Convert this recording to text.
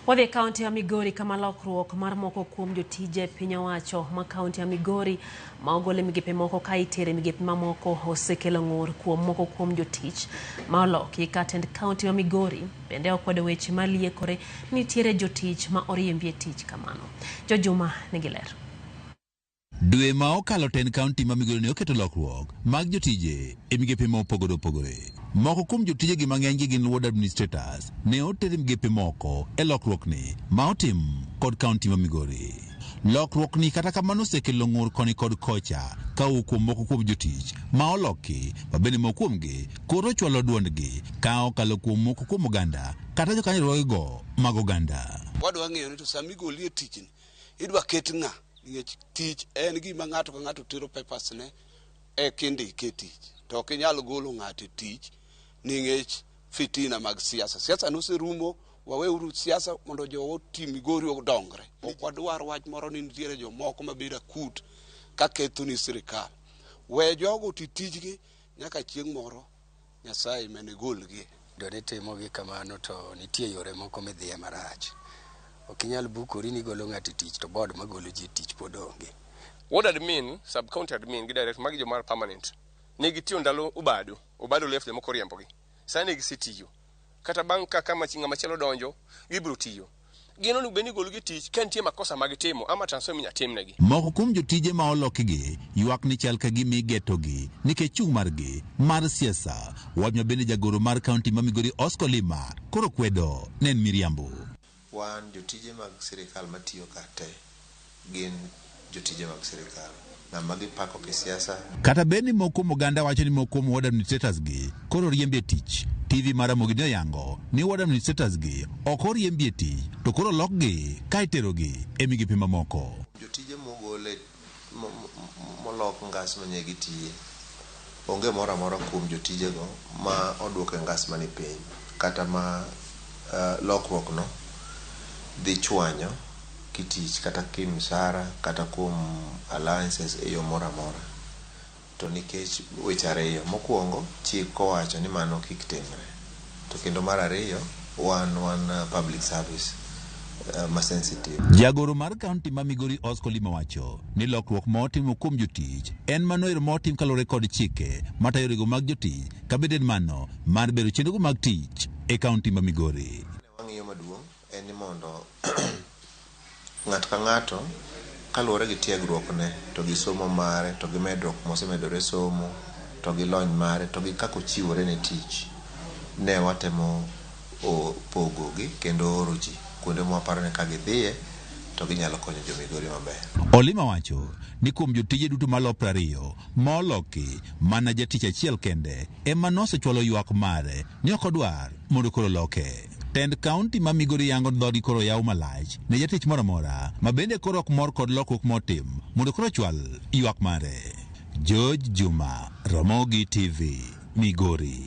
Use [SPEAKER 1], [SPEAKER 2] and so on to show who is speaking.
[SPEAKER 1] Wadhi kaunti ya Migori kama lokruok mar moko kuom jotije piny owacho ma kaunti ya Migori ma ogole migepe moko ka itere migepe mamoko osekelo ng'ur kuom moko kuom jotich ma oloki. Katend kaunti ya Migori bende okwedo weche maliekore nitiere jotich ma oriembi e tich kamano. Jojuma nigi ler.
[SPEAKER 2] Dwe ma okalo ten kaunti ma Migori ne oketo lokruok mag jotije e migepe mopogore opogore. Moko kuom jotije gi mang'eny gi gin ward administrators ne otere migepe moko e lokruok ni ma otim kod kaunti ma Migori. Lokruok ni kata kamano osekelo ng'ur koni kod kocha ka kuom moko kuom jotich ma oloki ma bende moko kuomgi koro chwalo duondgi ka okalo kuom moko kuom oganda kata jokanyo go mag oganda.
[SPEAKER 3] Wadwa ng'eyo ni to sami goli e tich ni idwa ket ng'a nikech tich en gima ng'ato ka ng'ato tero papers ne e kindike tich to ok inyal golo ng'ato e tich nikech fitina mag siasa. Siasa noserumo, waweuru siasa mondo jowo tim Migori odongre. Ok wadwar wach moro ni nitiere jomoko mabiro akut ka ketho ni sirikal. We jogo tijgi nyaka chieng' moro Nyasaye mene golgi.
[SPEAKER 4] Done timogi kamano to nitie yore moko midhiye marach. Ok inyal bukori ni golo ng'ato tich to board magolo ji tich pod onge.
[SPEAKER 5] Ward admin, sub county admin gi direct magi jomar permanent. Ne gitiyo ndalo Ubado left moko riembogi. Sani ne gisetiyo. Kata bang' kaka machinga machielo donjo, gibiro tiyo. Gino ni beni golo gi tich ka nitie makosa mag timo ama transfer minya timnegi.
[SPEAKER 2] Moko kuom jotije ma olokigi ywak ni chal ka gimi getogi nikech chung' margi mar siasa. Wanya bende jagoro mar kaunti ma Migori Oscar Lima koro kwedo nen miriambo.
[SPEAKER 6] Wan jotije mag sirikal matiyo kate gin jotije mag sirikal na magi pako ke siasa.
[SPEAKER 2] Kata beni moko moganda wacho ni moko mo ward administrators gi koro riembe tich. TV mara mogidno yango ni ward administrators gi ok oriembe tich to koro lokgi ka iterogi e migepe mamoko.
[SPEAKER 6] Jotije mogole molok ngas manye gitiye onge mora mora kuom jotije go ma oduoke ngas mani piny kata ma lokruok no dhi chwanyo kitich kata kin msara kata kuom alliances e yo mora mora. To nikech weche ariyo, mokwongo chik owacho ni mano kik timre. To kendo mar ariyo wan public service ma sensitive.
[SPEAKER 2] Jagoro mar kaunti ma Migori Oscar Lima wacho ni lokruok ma otimo kuom jotich en mano ero ma otim kalore kod chike matayo yorego mag jotich ka bende mano mar bero chenrogo mag tich e kaunti ma Migori.
[SPEAKER 6] Wang'iyo maduong' en ni mondo ng'ato ka ng'ato kaluwore gi tiegruok ne to gi somo mare to gi medruok mosemedore somo to gi lony mare to gi kako chiwore ne tich ne watemo pogogi kendo oro ji kuonde mwaparo ne ka gidhiye to ginyalo konyo jo Migori maber.
[SPEAKER 2] Olima wacho ni kuom jotije duto malo 20 ma oloki mana jatich achiel kende ema nosechwalo ywak mare ni ok odwar mondo koro loke. Tend kaunti ma Migori yango dhodi koro yaw malach ne jatich moro mora ma bende koro ok mor kod lokruok motim mondo koro chwal ywak mare. George Juma, Ramogi TV, Migori.